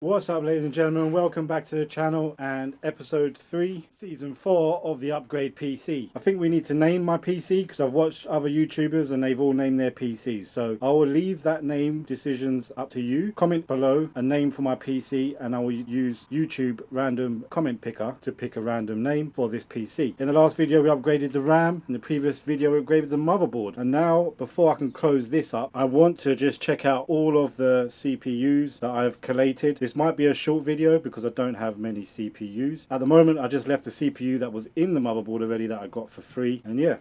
What's up, ladies and gentlemen? Welcome back to the channel and episode 3 season 4 of the upgrade PC. I think we need to name my PC because I've watched other YouTubers and they've all named their PCs, so I will leave that name decisions up to you. Comment below a name for my PC and I will use YouTube random comment picker to pick a random name for this PC. In the last video we upgraded the RAM, in the previous video we upgraded the motherboard, and now before I can close this up I want to just check out all of the CPUs that I've collated. This might be a short video because I don't have many CPUs. At the moment I just left the CPU that was in the motherboard already that I got for free, and yeah.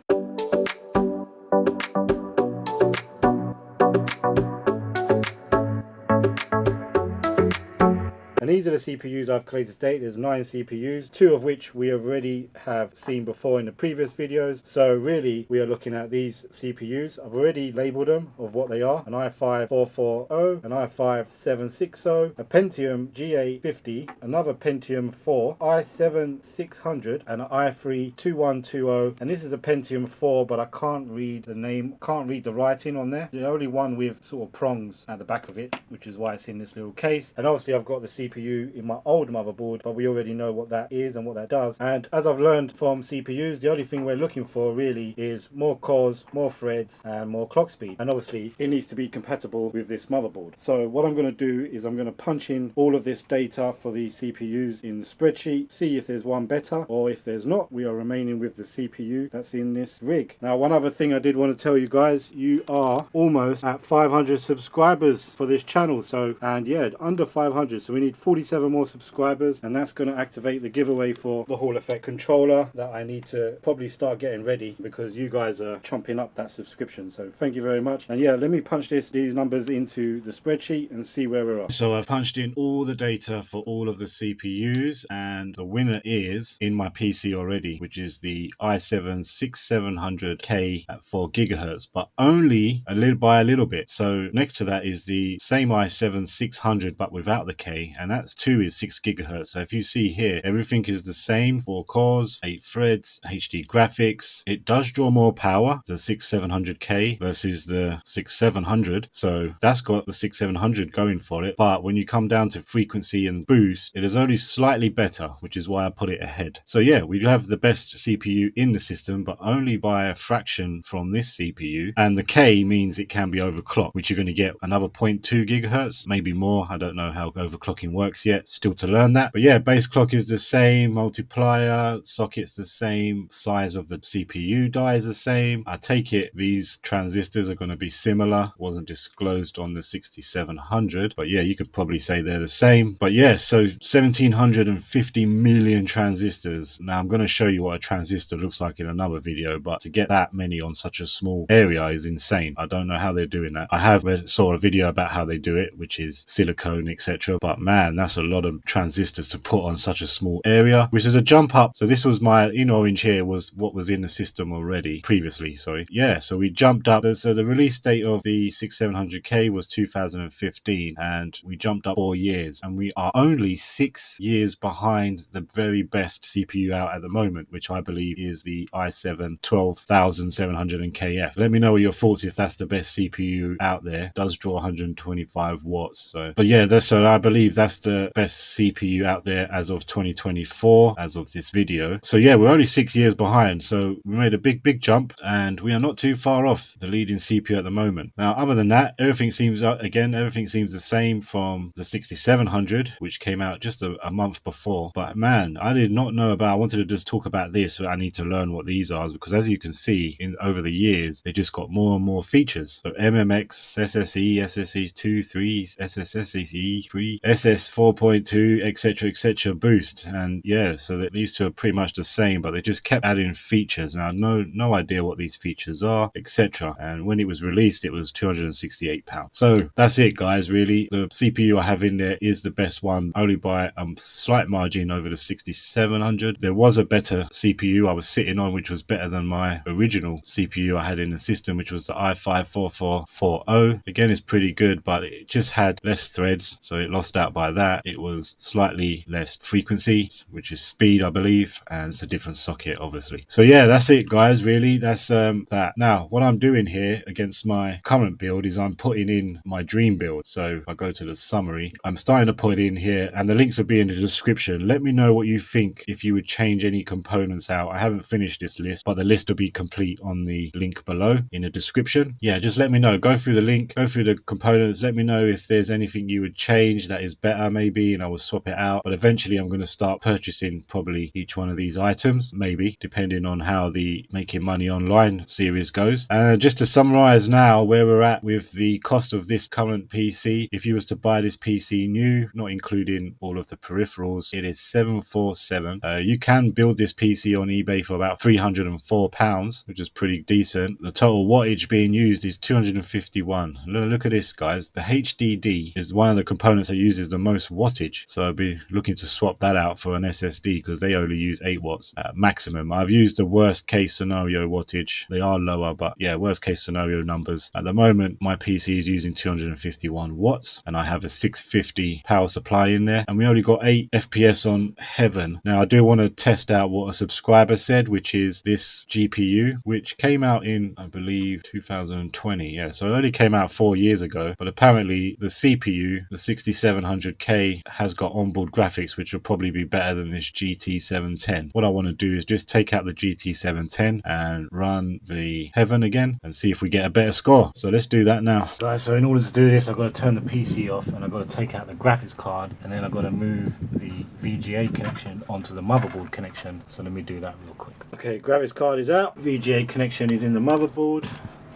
And these are the CPUs I've collated to date. There's 9 CPUs, 2 of which we already have seen before in the previous videos. So really, we are looking at these CPUs. I've already labeled them of what they are. An i5-440, an i5-760, a Pentium G850, another Pentium 4, i7-600, and an i3-2120. And this is a Pentium 4, but I can't read the name, can't read the writing on there. The only one with sort of prongs at the back of it, which is why it's in this little case. And obviously I've got the CPU in my old motherboard, but we already know what that is and what that does. And as I've learned from CPUs, the only thing we're looking for really is more cores, more threads, and more clock speed. And obviously it needs to be compatible with this motherboard. So what I'm going to do is I'm going to punch in all of this data for the CPUs in the spreadsheet, see if there's one better, or if there's not, we are remaining with the CPU that's in this rig. Now, one other thing I did want to tell you guys, you are almost at 500 subscribers for this channel. So, and yeah, under 500, so we need 47 more subscribers, and that's going to activate the giveaway for the Hall Effect controller that I need to probably start getting ready because you guys are chomping up that subscription. So thank you very much. And yeah, let me punch these numbers into the spreadsheet and see where we're at. So I've punched in all the data for all of the CPUs, and the winner is in my PC already, which is the i7-6700K at 4 gigahertz, but only by a little bit. So next to that is the same i7-600 but without the K, and that's 2 is 6 gigahertz. So if you see here, everything is the same: 4 cores, 8 threads, HD graphics. It does draw more power, the 6700K versus the 6700, so that's got the 6700 going for it. But when you come down to frequency and boost, it is only slightly better, which is why I put it ahead. So yeah, we have the best CPU in the system, but only by a fraction from this CPU. And the K means it can be overclocked, which you're going to get another 0.2 gigahertz, maybe more. I don't know how overclocking works yet, still to learn that. But yeah, base clock is the same, multiplier socket's the same, size of the CPU die is the same. I take it these transistors are going to be similar. Wasn't disclosed on the 6700, but yeah, you could probably say they're the same. But yeah, so 1750 million transistors. Now I'm going to show you what a transistor looks like in another video, but to get that many on such a small area is insane. I don't know how they're doing that. I have saw a video about how they do it, which is silicone, etc. But man, that's a lot of transistors to put on such a small area, which is a jump up. So this was my in orange here was what was in the system already previously. Sorry. Yeah, so we jumped up. So the release date of the 6700K was 2015, and we jumped up 4 years, and we are only 6 years behind the very best CPU out at the moment, which I believe is the i7-12700KF. Let me know your thoughts if that's the best CPU out there. It does draw 125 watts. So, but yeah, so I believe that's the best CPU out there as of 2024, as of this video. So yeah, we're only 6 years behind. So we made a big jump, and we are not too far off the leading CPU at the moment. Now, other than that, everything seems the same from the 6700, which came out just a month before. But man, I did not know about. I wanted to just talk about this. So I need to learn what these are, because as you can see, over the years, they just got more and more features. So MMX, SSE, SSE2, 3, SSSE 3, SS 4.2, etc. boost. And yeah, so that these two are pretty much the same, but they just kept adding features. Now, no idea what these features are, etc. And when it was released, it was £268. So that's it, guys. Really, the CPU I have in there is the best one, only by a slight margin over the 6700. There was a better CPU I was sitting on, which was better than my original CPU I had in the system, which was the i5-4440. Again, it's pretty good, but it just had less threads, so it lost out by like that, it was slightly less frequency, which is speed, I believe, and it's a different socket, obviously. So yeah, that's it, guys. Really, that's that. Now, what I'm doing here against my current build is I'm putting in my dream build. So if I go to the summary, I'm starting to put in here, and the links will be in the description. Let me know what you think if you would change any components out. I haven't finished this list, but the list will be complete on the link below in the description. Yeah, just let me know. Go through the link, go through the components. Let me know if there's anything you would change that is better, maybe, and I will swap it out. But eventually, I'm going to start purchasing probably each one of these items, maybe, depending on how the Making Money Online series goes. Just to summarize now where we're at with the cost of this current PC, if you was to buy this PC new, not including all of the peripherals, it is 747. You can build this PC on eBay for about £304, which is pretty decent. The total wattage being used is 251. Look at this, guys. The HDD is one of the components that uses the most wattage, so I'll be looking to swap that out for an SSD because they only use 8 watts maximum. I've used the worst case scenario wattage. They are lower, but yeah, worst case scenario numbers. At the moment, my PC is using 251 watts, and I have a 650 power supply in there, and we only got 8 FPS on Heaven. Now, I do want to test out what a subscriber said, which is this GPU, which came out in, I believe, 2020. Yeah, so it only came out 4 years ago, but apparently the CPU, the 6700K, has got onboard graphics, which will probably be better than this GT710. What I want to do is just take out the GT710 and run the Heaven again and see if we get a better score. So let's do that now. Guys, so in order to do this, I've got to turn the PC off, and I've got to take out the graphics card, and then I've got to move the VGA connection onto the motherboard connection. So let me do that real quick. Okay, graphics card is out, VGA connection is in the motherboard.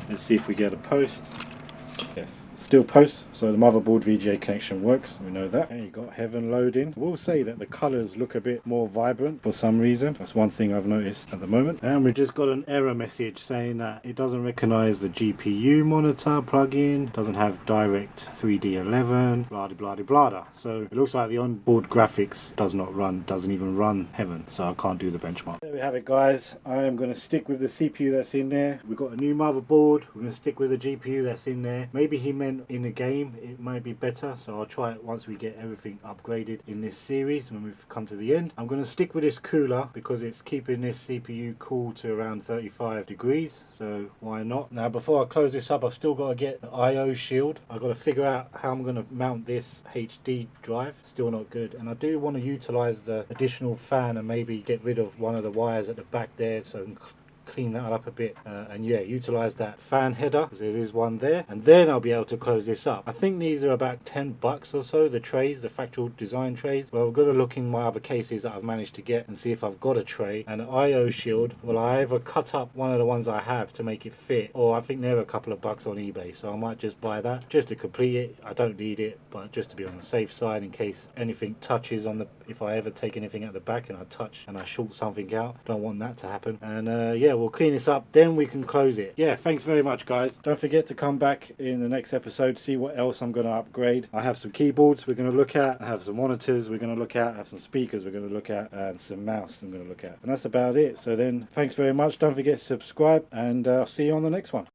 Let's see if we get a post. Yes, still post, so the motherboard VGA connection works, we know that. And you got Heaven loading. I will say that the colours look a bit more vibrant for some reason. That's one thing I've noticed at the moment. And we just got an error message saying that it doesn't recognise the GPU monitor plugin, doesn't have direct 3D11, blah blah blah blah. So it looks like the onboard graphics doesn't even run Heaven, so I can't do the benchmark. There we have it, guys. I am going to stick with the CPU that's in there. We've got a new motherboard. We're going to stick with the GPU that's in there. Maybe he meant in the game it might be better, so I'll try it once we get everything upgraded in this series when we've come to the end. I'm going to stick with this cooler because it's keeping this CPU cool to around 35 degrees, so why not? Now, before I close this up, I've still got to get the IO shield. I've got to figure out how I'm going to mount this HD drive. Still not good, and I do want to utilize the additional fan and maybe get rid of one of the wires at the back there so I can clean that up a bit, and yeah, utilize that fan header because there is one there, and then I'll be able to close this up. I think these are about $10 or so, the trays, the factual design trays. Well, I've got to look in my other cases that I've managed to get and see if I've got a tray. And an IO shield, well, I either cut up one of the ones I have to make it fit, or I think they're a couple of bucks on eBay, so I might just buy that just to complete it. I don't need it, but just to be on the safe side in case anything touches on the, if I ever take anything at the back and I touch and I short something out, don't want that to happen. And yeah, we'll clean this up, then we can close it. Yeah, thanks very much, guys. Don't forget to come back in the next episode, see what else I'm going to upgrade. I have some keyboards we're going to look at, I have some monitors we're going to look at, I have some speakers we're going to look at, and some mouse I'm going to look at. And that's about it. So then, thanks very much. Don't forget to subscribe, and I'll see you on the next one.